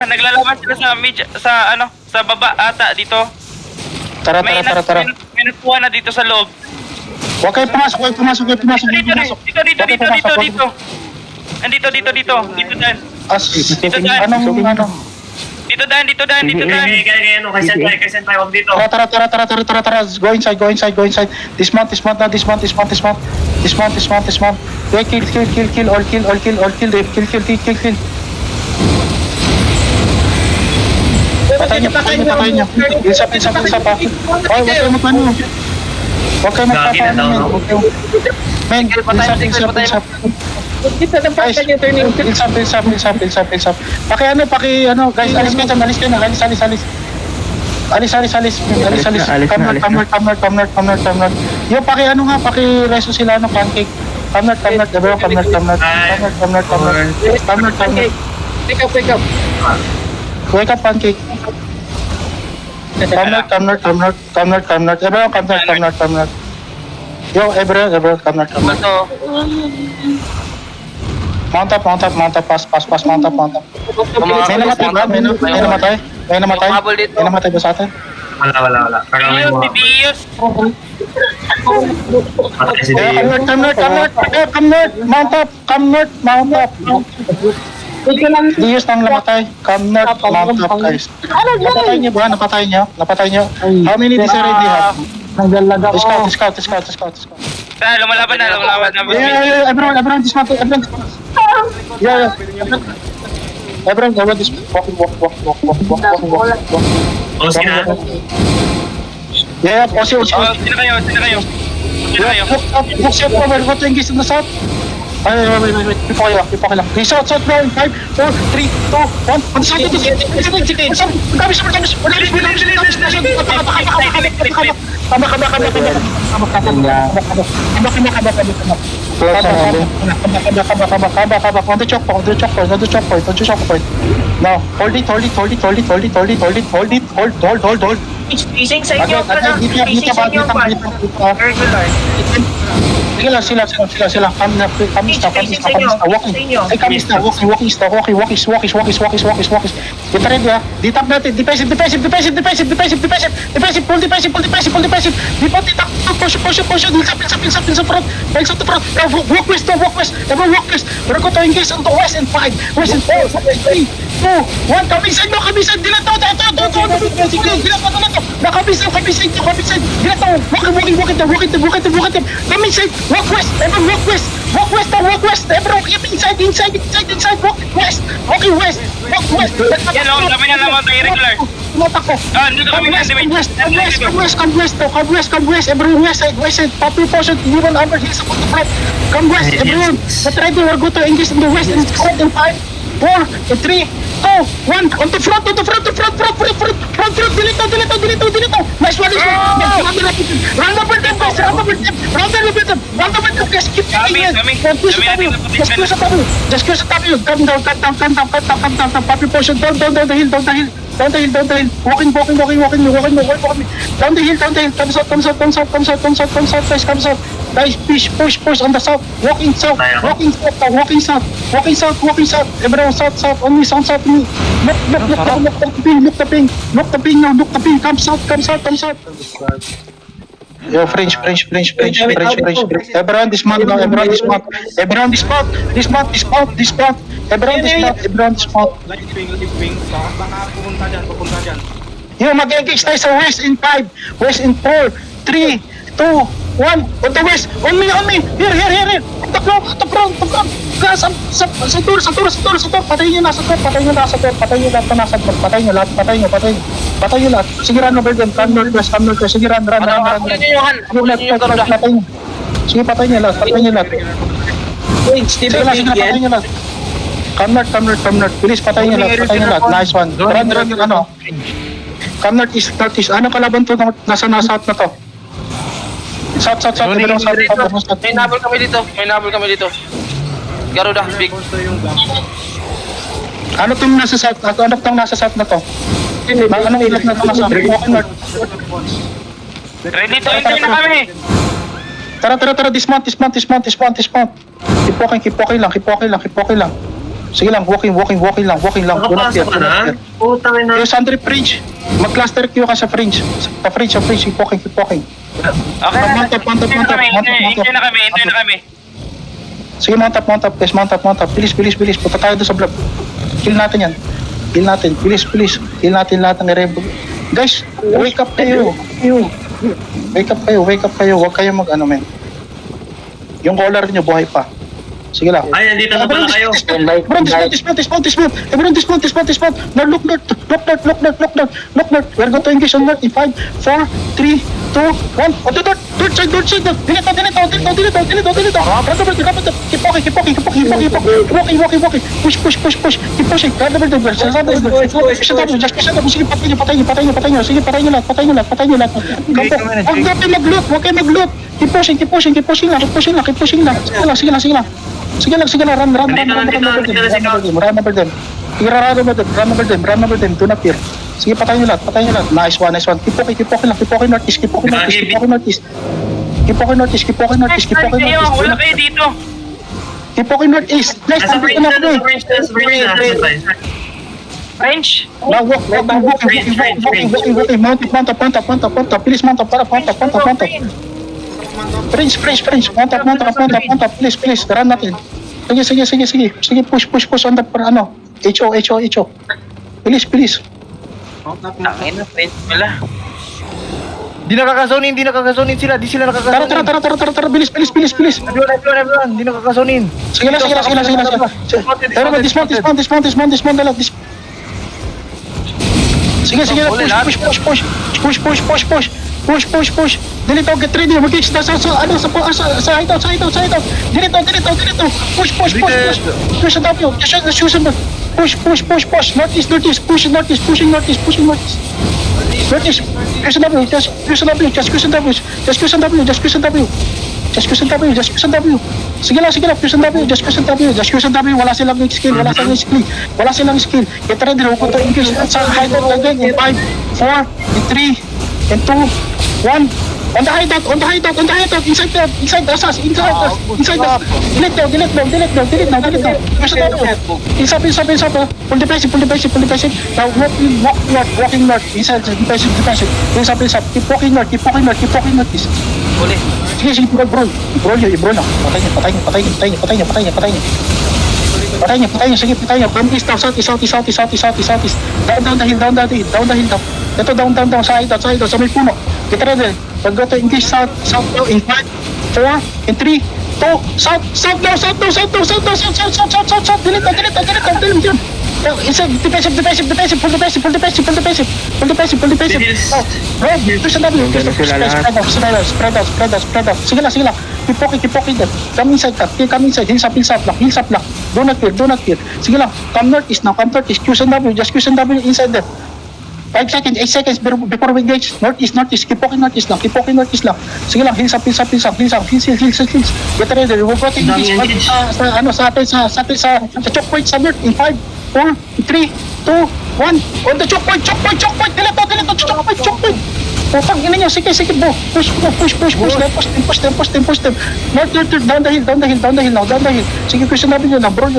Naglalaban sila sa sa baba ata dito. Tara. May nakuha na dito sa loob. Huwag kayo pumasok. Dito. Andito, dito dyan. Anong? Dito dyan. Kaya huwag dito. Tara. Go inside. Dismount. Yeah, kill. All kill. Patay niyo. Ilsap pa. Huwag kayo magpaano. Huwag kayo magpapaano. Men, ilsap. Guys, ilsap. Paki guys, alis ka na. Alis. Come north. Yo, paki reso sila ng pancake. Come north. Everyone, come north. Wake up, pancake. Come north. Everyone, come north. Yo, everyone, come north. Mount up. Pass. Mount up. May namatay ba? May namatay ba sa atin? Wala. Bibiyos. Come north. Mount up. Diyos nang namatay. Come north, mount up, guys. Napatay niyo? How many days already have? Scout. Lumalaban na. Yeah. Everyone dismount. Yeah. Everyone dismount. Walk. Osi na. Yeah, Osi. Sino kayo? Go to engage in the south. Wait. Pipo kayo lang. Okay, south, bro. 5, 4, 3, 2, 1. On the side. On the choke point. Now, hold it. Hold. Ising sa inyo ka na. Ising sa inyo pa. Regular. Sige lang, sila. Kami na. Walking. Get ready, ha. Ditap natin. Defensive. Pull defensive. Dipot, itak. Push. Dilsap in front. Banks up the front. Walk west. Everyone walk west. We're going to engage on the west and 5. West and 4. 3, 2, 1. Kamisay. Dilataw. Nakabisay. Dilataw. Walk it. Kamisay. Walk west. Everyone walk west. Everyone inside. Walk west. Yan o, kami na naman tayo regular. Tumatak ko. Dito kami na si Come west. Everyone west side. Popular portion, even under hills upon the front. Come west, everyone. Get ready, we're going to engage in the west in 5, 4, 3, 2, 1. On the front. Dilito. Nice one. Round over them, guys. Keep Just close the tabi. Come down. Popular portion, down the hill. Walking. Down the hill. Comes out. Guys, push on the south. Walking south. Everyone south. Only south. Look the ping. Come south. Yo, French. Everyone dismount now. Everyone dismount. Everyone dismount. Light wing. Baka pupunta dyan. Yo, mag-engage tayo sa west in 5. West in 4, 3, 2, 1. On the west. On me. Here. At the front. Sa tour. Patayin nyo lahat. Sige, run over them. Come northwest. Sige, run. Sige, patayin nyo lahat. Sige, patayin nyo lahat. Come north. Please, patayin nyo lahat. Nice one. Run, ano. Come northeast. Ano kalaban to? Nasa south na to. South. May nabol kami dito. Garuda, big. Ano tong nasa south? Ano tong nasa south na to? Anong ilat na to nasa walking north? Ready to enter na kami. Tara, dismount. Keep walking lang. Sige lang, walking lang. Do not fear, Nakapasok ka do not na? fear. Putang ina. Yung Sandri fringe. Mag-cluster queue ka sa fringe. Sa fringe, keep walking. Okay na. Mount up. Hintay na kami. Sige, mount up, guys. Mount up. Bilis. Punta tayo doon sa block. Kill natin yan. Bilis. Kill natin lahat ng rebel. Guys, wake up kayo. Wake up kayo. Huwag kayo mag-ano, men. Yung collar nyo, buhay pa. Sige lang. Ay, nandito na pala kayo. Everyone dismount. Everyone dismount. Now look north. We're going to engage on north in 5, 4, 3, 2, 1. On the north side. Delete. Keep walking. Push. Keep pushing. Grab the building. Just push it up. Sige, patayin nyo. Sige, patayin nyo lahat. Huwag kayo mag-loot. Keep pushing lang. Sige lang. Run over them. Run over them. Do not fear. Sige, patayin nyo lahat. Nice one. Keep walking lang. Keep walking northeast. Keep walking northeast. Wala kayo dito. Keep walking northeast. Nice, nandito na ako. Range. Now walk. Mount up. Please mount up. Mount up. Prince. Mount up. Please. Run natin. Sige. Push on the, HO. Please. Tangin na, Range pala. Di nakakasonin sila. Di sila nakakasonin. Tara. Bilis. Everyone. Di nakakasonin. Sige lang. Pero dismount na lang. Sige. Push. Dilito, get ready. Mag-catch na sa hideout. Dilito. Push. Push ang W. Push. Northeast. Pushing northeast. Northeast. Push ang W. Just push ang W. Sige lang. Push ang W. Wala silang skill. Get ready. Huwag ko ito engage sa hideout again. In 5, 4, 3, and 2, 1. On the hideout. Inside us. Delete now. Push up. Pull the basic. Now walking north. Inside defensive. Push up. Keep walking north. Uli. Sige, bro lang. Patayin nyo. Sige. From east now, south. Down the hill. Ito, down. Sa hideout. Sa may puno. Get ready. Pag go to engage south now in 5, 4, and 3, 2, south now. Delete. Inside, defensive. Pull the basic. Push the W. Spread out. Sige lang. Keep walking them. Come inside. Hills up lang. Do not fear. Sige lang. Come northeast. Q and W. Just Q and W inside them. 5 seconds, 8 seconds before we engage. Northeast. Keep walking northeast lang. Sige lang. Hills up. Get ready. We're going to engage sa choke point sa north in 5, 4, 3, 2, 1. On the choke point. Delete choke point. Putang ina nyo. Sige, bro. Push. Push them. North. Down the hill now. Sige, question namin yun lang. Bro.